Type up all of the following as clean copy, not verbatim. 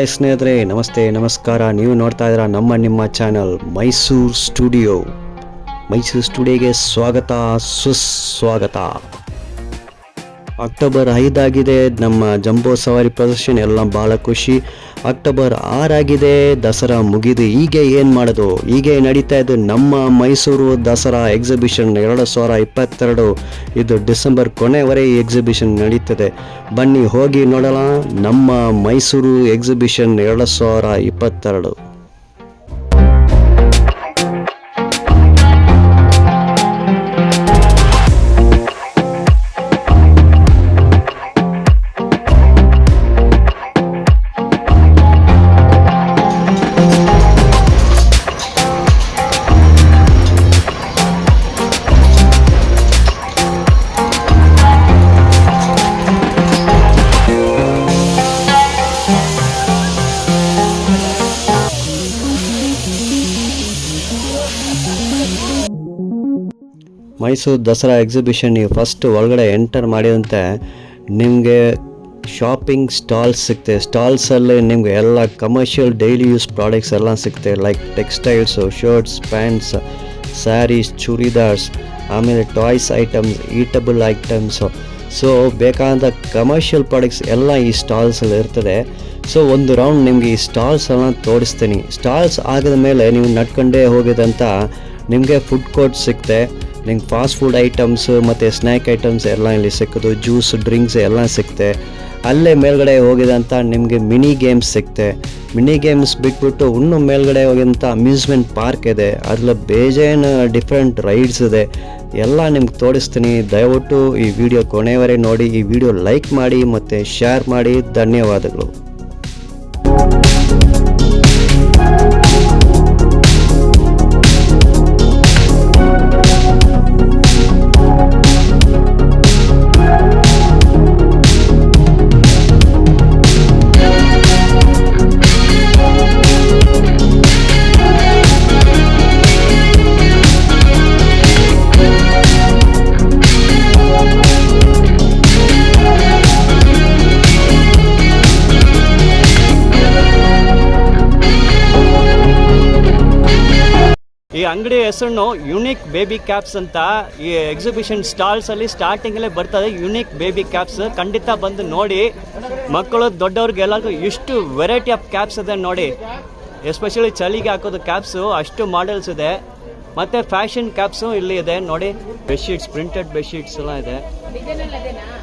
Hi ಸ್ನೇಹಿತರೆ, ನಮಸ್ತೆ ನಮಸ್ಕಾರ. ನೀವು ನೋಡ್ತಾ ಇದ್ದೀರಾ ನಿಮ್ಮ ಚಾನಲ್ ಮೈಸೂರು ಸ್ಟುಡಿಯೋಗೆ ಸ್ವಾಗತ ಸುಸ್ವಾಗತ. ಅಕ್ಟೋಬರ್ 5 ಆಗಿದೆ, ನಮ್ಮ ಜಂಬೋ ಸವಾರಿ ಪ್ರದರ್ಶನ ಎಲ್ಲ ಭಾಳ ಖುಷಿ. ಅಕ್ಟೋಬರ್ 6 ಆಗಿದೆ, ದಸರಾ ಮುಗಿದು. ಈಗ ಏನು ಮಾಡೋದು? ಹೀಗೆ ನಡೀತಾ ಇದ್ದು ನಮ್ಮ ಮೈಸೂರು ದಸರಾ ಎಕ್ಸಿಬಿಷನ್ 2022. ಇದು ಡಿಸೆಂಬರ್ ಕೊನೆವರೆಗೆ ಈ ಎಕ್ಸಿಬಿಷನ್ ನಡೀತದೆ. ಬನ್ನಿ ಹೋಗಿ ನೋಡೋಣ ನಮ್ಮ ಮೈಸೂರು ಎಕ್ಸಿಬಿಷನ್ 2022. ಮೈಸೂರು ದಸರಾ ಎಕ್ಸಿಬಿಷನ್ ನೀವು ಫಸ್ಟ್ ಒಳಗಡೆ ಎಂಟರ್ ಮಾಡಿದಂತೆ ನಿಮಗೆ ಶಾಪಿಂಗ್ ಸ್ಟಾಲ್ಸ್ ಸಿಗ್ತದೆ. ಸ್ಟಾಲ್ಸಲ್ಲಿ ನಿಮಗೆ ಎಲ್ಲ ಕಮರ್ಷಿಯಲ್ ಡೈಲಿ ಯೂಸ್ ಪ್ರಾಡಕ್ಟ್ಸ್ ಎಲ್ಲ ಸಿಗ್ತದೆ. Like textiles, shirts, pants, saris, churidars, ಆಮೇಲೆ toys items, eatable items. So ಬೇಕಾದ ಕಮರ್ಷಿಯಲ್ ಪ್ರಾಡಕ್ಟ್ಸ್ ಎಲ್ಲ ಈ ಸ್ಟಾಲ್ಸಲ್ಲಿ ಇರ್ತದೆ. ಸೊ ಒಂದು ರೌಂಡ್ ನಿಮಗೆ ಈ ಸ್ಟಾಲ್ಸ್ ಎಲ್ಲ ತೋರಿಸ್ತೀನಿ. ಸ್ಟಾಲ್ಸ್ ಆಗಿದ ಮೇಲೆ ನೀವು ನಡ್ಕೊಂಡೇ ಹೋಗಿದಂಥ ನಿಮಗೆ ಫುಡ್ ಕೋರ್ಟ್ ಸಿಗ್ತೆ. ನಿಮ್ಗೆ ಫಾಸ್ಟ್ ಫುಡ್ ಐಟಮ್ಸ್ ಮತ್ತು ಸ್ನ್ಯಾಕ್ ಐಟಮ್ಸ್ ಎಲ್ಲ ಇಲ್ಲಿ ಸಿಕ್ಕೋದು. ಜ್ಯೂಸ್, ಡ್ರಿಂಕ್ಸ್ ಎಲ್ಲ ಸಿಕ್ತೆ. ಅಲ್ಲೇ ಮೇಲ್ಗಡೆ ಹೋಗಿದಂಥ ನಿಮಗೆ ಮಿನಿ ಗೇಮ್ಸ್ ಸಿಕ್ತೆ. ಮಿನಿ ಗೇಮ್ಸ್ ಬಿಟ್ಬಿಟ್ಟು ಇನ್ನೂ ಮೇಲ್ಗಡೆ ಹೋಗಿದಂಥ ಅಮ್ಯೂಸ್ಮೆಂಟ್ ಪಾರ್ಕ್ ಇದೆ. ಅದ್ರಲ್ಲಿ ಬೇಜಾನು ಡಿಫ್ರೆಂಟ್ ರೈಡ್ಸ್ ಇದೆ. ಎಲ್ಲ ನಿಮ್ಗೆ ತೋರಿಸ್ತೀನಿ. ದಯವಿಟ್ಟು ಈ ವಿಡಿಯೋ ಕೊನೆವರೆಗೆ ನೋಡಿ. ಈ ವಿಡಿಯೋ ಲೈಕ್ ಮಾಡಿ ಮತ್ತು ಶೇರ್ ಮಾಡಿ. ಧನ್ಯವಾದಗಳು. ಈ ಅಂಗಡಿ ಹೆಸರು ಯುನಿಕ್ ಬೇಬಿ ಕ್ಯಾಪ್ಸ್ ಅಂತ. ಈ ಎಕ್ಸಿಬಿಷನ್ ಸ್ಟಾಲ್ಸ್ ಅಲ್ಲಿ ಸ್ಟಾರ್ಟಿಂಗ್ ಅಲ್ಲೇ ಬರ್ತದೆ ಯುನಿಕ್ ಬೇಬಿ ಕ್ಯಾಪ್ಸ್. ಖಂಡಿತ ಬಂದು ನೋಡಿ. ಮಕ್ಕಳು ದೊಡ್ಡವ್ರಿಗೆ ಎಲ್ಲರಿಗೂ ಇಷ್ಟು ವೆರೈಟಿ ಆಫ್ ಕ್ಯಾಪ್ಸ್ ಇದೆ ನೋಡಿ. ಎಸ್ಪೆಷಲಿ ಚಳಿಗೆ ಹಾಕೋದು ಕ್ಯಾಪ್ಸು ಅಷ್ಟು ಮಾಡೆಲ್ಸ್ ಇದೆ. ಮತ್ತೆ ಫ್ಯಾಷನ್ ಕ್ಯಾಪ್ಸು ಇಲ್ಲಿ ಇದೆ ನೋಡಿ. ಬೆಡ್ಶೀಟ್ಸ್, ಪ್ರಿಂಟೆಡ್ ಬೆಡ್ಶೀಟ್ಸ್ ಎಲ್ಲ ಇದೆ.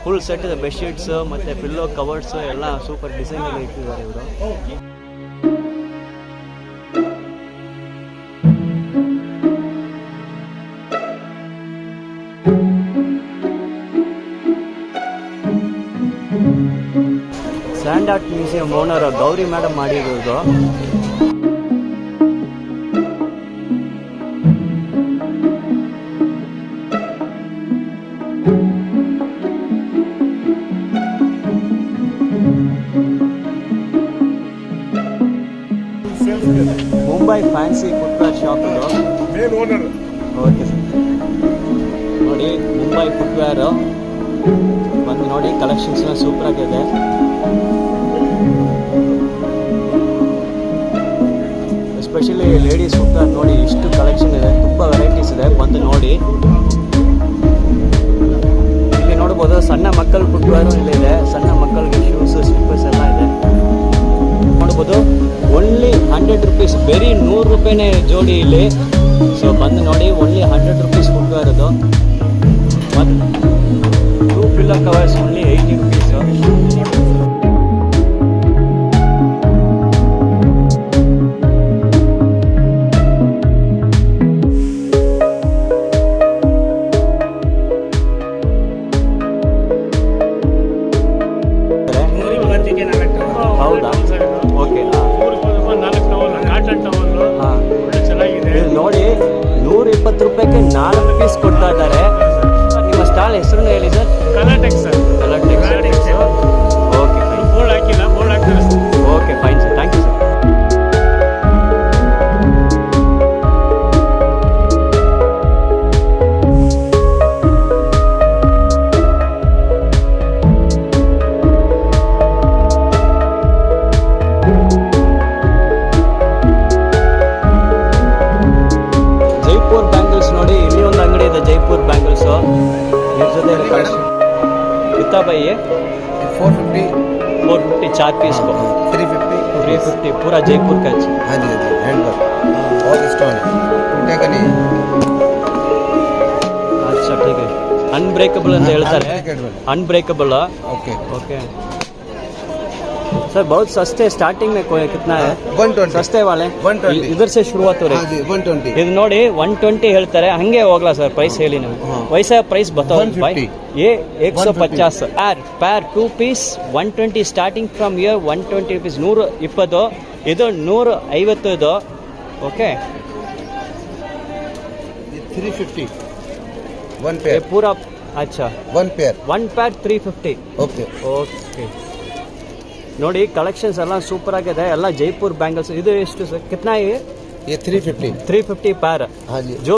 ಫುಲ್ ಸೆಟ್ ಇದೆ ಬೆಡ್ಶೀಟ್ಸ್ ಮತ್ತೆ ಪಿಲ್ಲೋ ಕವರ್ಸ್ ಎಲ್ಲ ಸೂಪರ್ ಡಿಸೈನ್ ಎಲ್ಲ ಇಟ್ಟಿದ್ದಾರೆ ಇವರು. Sand art museum owner Gauri madam ಮಾಡಿರೋದು. ಮುಂಬೈ ಫ್ಯಾನ್ಸಿ ಫುಟ್ವೇರ್ ಶಾಪ್ ಇದು. ಓಕೆ ಸರ್, ನೋಡಿ ಮುಂಬೈ ಫುಟ್ವೇರ್ ಬಂದು ನೋಡಿ. ಕಲೆಕ್ಷನ್ಸ್ ಸೂಪರ್ ಆಗಿದೆ. ಎಸ್ಪೆಷಲಿ ಲೇಡೀಸ್ ಫುಟ್ವೇರ್ ನೋಡಿ. ಇಷ್ಟು ಕಲೆಕ್ಷನ್ ಇದೆ, ತುಂಬ ವೆರೈಟೀಸ್ ಇದೆ. ಬಂದು ನೋಡಿ. ಇಲ್ಲಿ ನೋಡ್ಬೋದು ಸಣ್ಣ ಮಕ್ಕಳ ಫುಟ್ವೇರು ಇಲ್ಲಿದೆ. ಸಣ್ಣ ಮಕ್ಕಳಿಗೆ ಶೂಸ್, ಸ್ಲಿಪ್ಪರ್ಸ್ ಎಲ್ಲ ಇದೆ ನೋಡ್ಬೋದು. ಓನ್ಲಿ 100 ರೂಪೀಸ್, ಬರೀ 100 ರೂಪಾಯಿನೇ ಜೋಡಿ ಇಲ್ಲಿ. ಸೊ ಬಂದು ನೋಡಿ. ಓನ್ಲಿ 100 ರೂಪೀಸ್ ಫುಟ್ವೇರ್ ಅದು. ಮತ್ತು 2 ಪಿಲ್ಲೋ ಕವರ್ಸ್ ಓನ್ಲಿ 80 ರೂಪೀಸು. ಹೌದಾ? ಓಕೆ. ನೋಡಿ 120 ರೂಪಾಯಿಗೆ 4 ಪೀಸ್ ಕೊಡ್ತಾ ಇದ್ದಾರೆ. ನಿಮ್ಮ ಸ್ಟಾಲ್ ಹೆಸರು ಹೇಳಿ sir. Colortex sir. Colortex. Okay fine. Board ಹಾಕಿಲ್ಲ, ಬೋರ್ಡ್ ಹಾಕ್ತಾರೆ. Okay fine sir, thank you sir. you पीसो कितना भाई ये 450 450 4 पीस को 350 पूरा जयपुर का है। हाँ जी हैंडवर्क और स्टोन टूटेगा नहीं। अच्छा ठीक है अनब्रेकेबल ಅಂತ ಹೇಳ್ತಾರೆ अनब्रेकेबल ओके ओके सर बहुत सस्ते स्टार्टिंग में कोई कितना है 120 सस्ते वाले 120 इधर से शुरुआत हो हाँ रही जी 120 ಇದು ನೋಡಿ 120 ಹೇಳ್ತಾರೆ ಹಂಗೆ ಹೋಗ್ಲಾ ಸರ್ ಪ್ರೈಸ್ ಹೇಳಿ ನೀವು ವೈಸಾ ಪ್ರೈಸ್ बताओ भाई 150 ये 150 pair 2 piece 120 starting from here 120 rupees 120 ಇದು 150 ಇದು ಓಕೆ ये 350 वन ये पेयर पूरा अच्छा वन पेयर 1 पैर 350 ओके ಓಕೆ ನೋಡಿ ಕಲೆಕ್ಷನ್ಸ್ ಎಲ್ಲ ಸೂಪರ್ ಆಗಿದೆ ಎಲ್ಲ ಜೈಪುರ್ ಬ್ಯಾಂಗಲ್ಸ್ ಇದು ಎಷ್ಟು ಸರ್ कितना है ये 350 350 पैर हाँ जी जो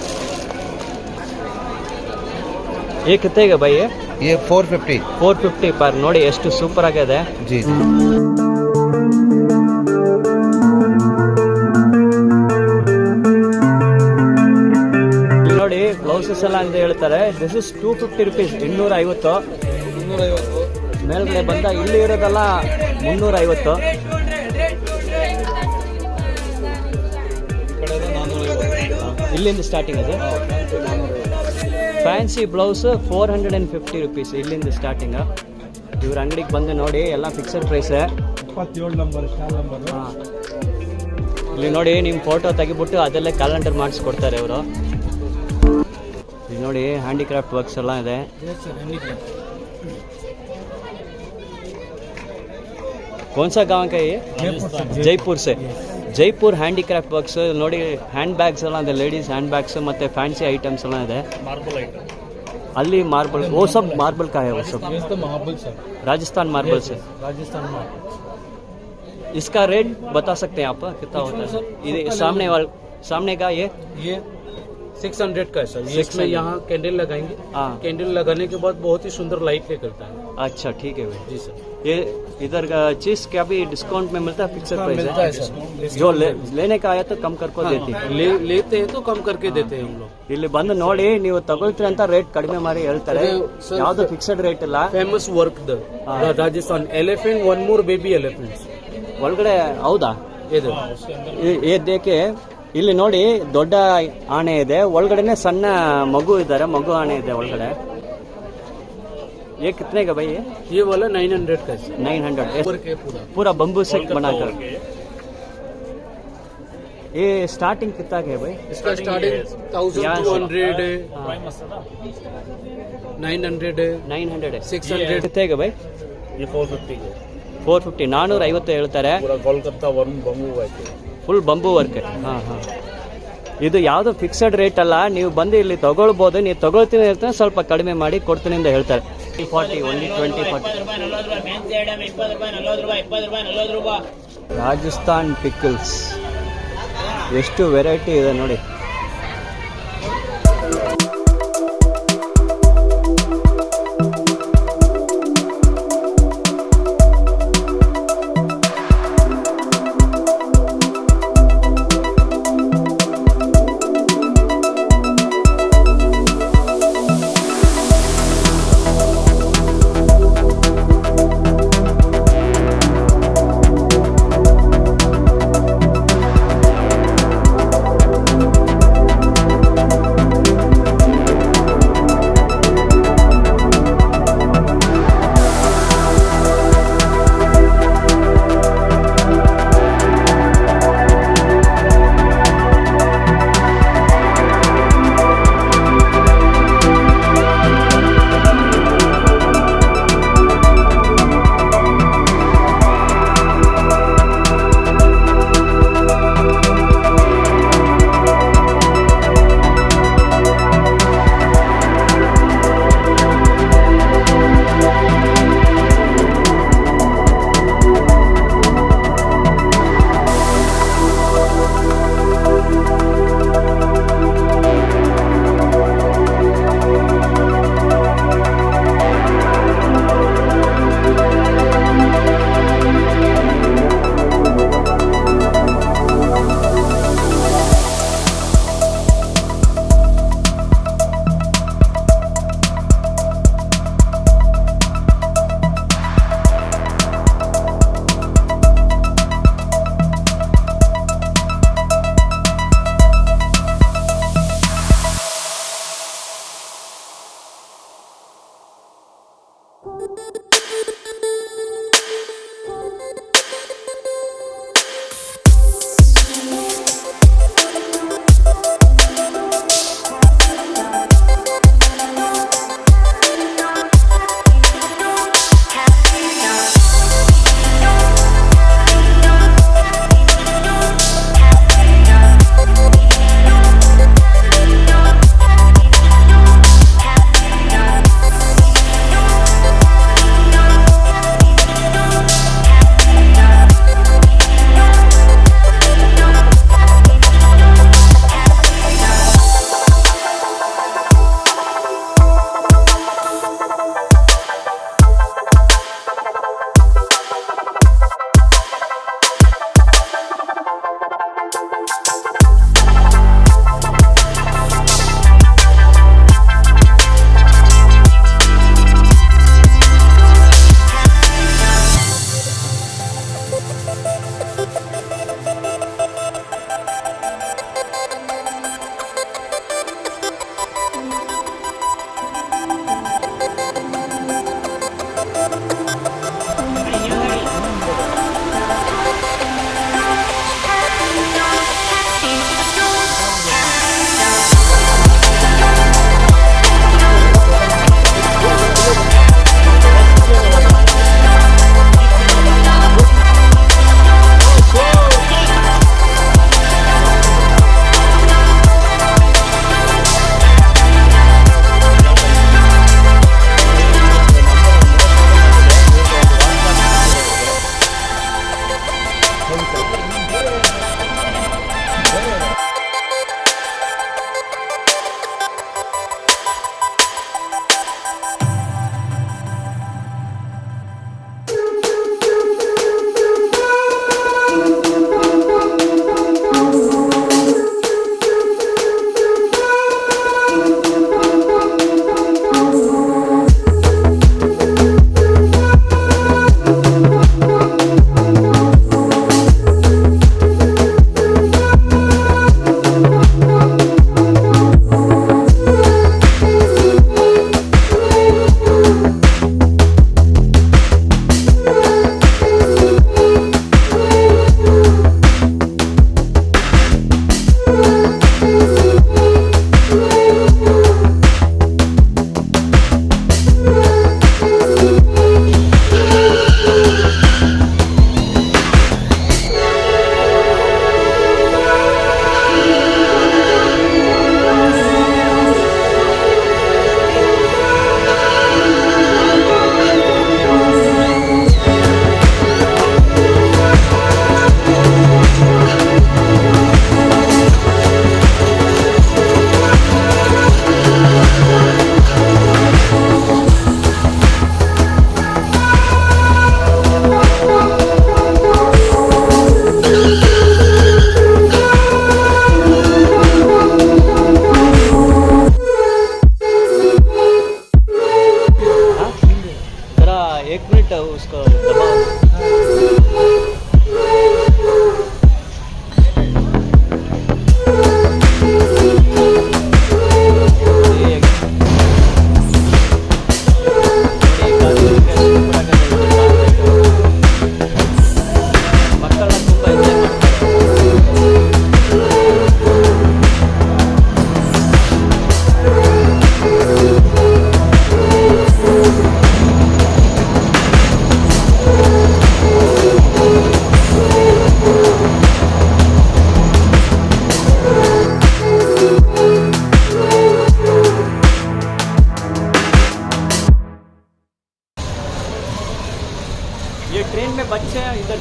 ये कितने का भाई ये 450 450 पैर ನೋಡಿ ಎಷ್ಟು ಸೂಪರ್ ಆಗಿದೆ जी जी ಇಲ್ಲಿ ನೋಡಿ ಬ್ಲೌಸಸ್ ಎಲ್ಲ ಅಂತ ಹೇಳ್ತಾರೆ ದಿಸ್ ಇಸ್ 250 ರುಪೀಸ್ 250 ಮೇಲ್ಗಡೆ ಬಂದ ಇಲ್ಲಿ ಇರೋದೆಲ್ಲ 350 ಇಲ್ಲಿಂದ ಸ್ಟಾರ್ಟಿಂಗ್ ಅದು ಫ್ಯಾನ್ಸಿ ಬ್ಲೌಸ್ 450 ರುಪೀಸ್ ಇಲ್ಲಿಂದ ಸ್ಟಾರ್ಟಿಂಗ್ ಇವ್ರ ಅಂಗಡಿಗೆ ಬಂದು ನೋಡಿ ಎಲ್ಲ fixed price 27 number stall number ಇಲ್ಲಿ ನೋಡಿ ನಿಮ್ಮ ಫೋಟೋ ತೆಗಿಬಿಟ್ಟು ಅದಲ್ಲೇ ಕ್ಯಾಲೆಂಡರ್ ಮಾಡಿಸ್ಕೊಡ್ತಾರೆ ಇವರು ಇಲ್ಲಿ ನೋಡಿ ಹ್ಯಾಂಡಿಕ್ರಾಫ್ಟ್ ವರ್ಕ್ಸ್ ಎಲ್ಲ ಇದೆ कौन सा गांव का ये जयपुर से जयपुर हैंडीक्राफ्ट वर्क्स ನೋಡಿ ಹ್ಯಾಂಡ್ ಬ್ಯಾಗ್ಸ್ ಎಲ್ಲ ಇದೆ ಲೇಡೀಸ್ ಹ್ಯಾಂಡ್ ಬ್ಯಾಗ್ಸ್ ಮತ್ತೆ ಫ್ಯಾನ್ಸಿ ಐಟಮ್ಸ್ ಎಲ್ಲ ಇದೆ मार्बल आइटम ಅಲ್ಲಿ मार्बल वो सब मार्बल का है वो सब ये तो मार्बल सर राजस्थान मार्बल से राजस्थान में इसका रेट बता सकते हैं आप कितना होता है ये सामने का ये 600 का है सर ये इसमें 600 यहाँ कैंडल लगाएंगे हाँ कैंडल लगाने के बाद बहुत ही सुंदर लाइट निकलता है अच्छा ठीक है भाई जी सर ये इधर का चीज क्या भी डिस्काउंट में मिलता है फिक्सड हाँ, प्राइस मिलता है है सर जो लेने का आया तो कम कर को देती है लेते हैं तो कम करके देते हैं हम लोग ಇಲ್ಲಿ ಬಂದು ನೋಡಿ ನೀವು ತಗೊಳ್ತೀರಿ ಅಂತ ರೇಟ್ ಕಡಿಮೆ ಮಾಡಿ ಹೇಳ್ತಾರೆ ಅದೇ ಸರ್, ಯಾವ್ದು ಫಿಕ್ಸೆಡ್ ರೇಟ್ ಇಲ್ಲ famous work the Rajasthan elephant one more baby elephants ಒಳಗಡೆ ಹೌದಾ ये ಏಕೆ ಇಲ್ಲಿ ನೋಡಿ ದೊಡ್ಡ ಆನೆ ಇದೆ ಒಳಗಡೆನೆ ಸಣ್ಣ ಮಗು ಇದ್ದಾರೆ ಮಗು ಆನೆ ಇದೆ ಒಳಗಡೆ ये कितने का भाई ये वाला 900 का है 900 वर्क है पूरा पूरा बम्बू से बनाकर ये स्टार्टिंग कितना का है भाई इसका स्टार्टिंग 1200 है 900 है 900 है 600 कितने का भाई ये 450 है 450 450 ಹೇಳ್ತಾರೆ पूरा कोलकाता वन बम्बू वर्क है ಫುಲ್ ಬಂಬೂ ವರ್ಕ್ ಹಾಂ ಹಾಂ ಇದು ಯಾವುದು ಫಿಕ್ಸೆಡ್ ರೇಟ್ ಅಲ್ಲ ನೀವು ಬಂದು ಇಲ್ಲಿ ತಗೊಳ್ಬೋದು ನೀವು ತಗೊಳ್ತೀನಿ ಹೇಳ್ತಾರೆ ಸ್ವಲ್ಪ ಕಡಿಮೆ ಮಾಡಿ ಕೊಡ್ತೀನಿ ಅಂತ ಹೇಳ್ತಾರೆ 40 ಓನ್ಲಿ 20 ರಾಜಸ್ಥಾನ್ ಪಿಕಲ್ಸ್ ಎಷ್ಟು ವೆರೈಟಿ ಇದೆ ನೋಡಿ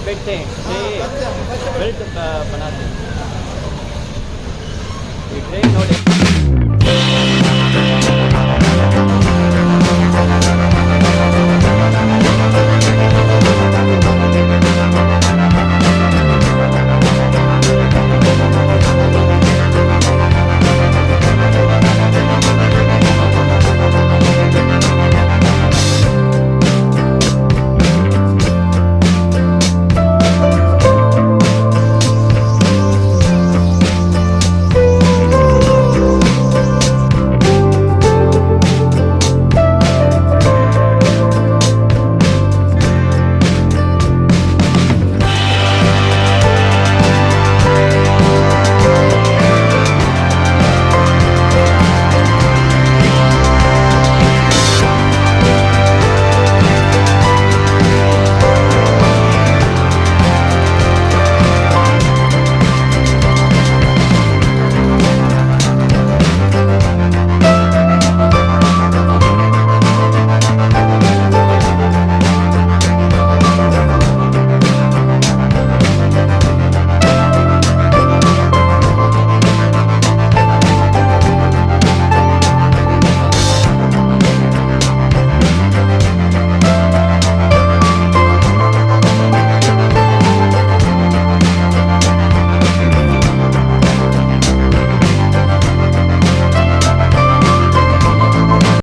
बैठते हैं बेल्ट बनाते हैं ये ट्रेन नोट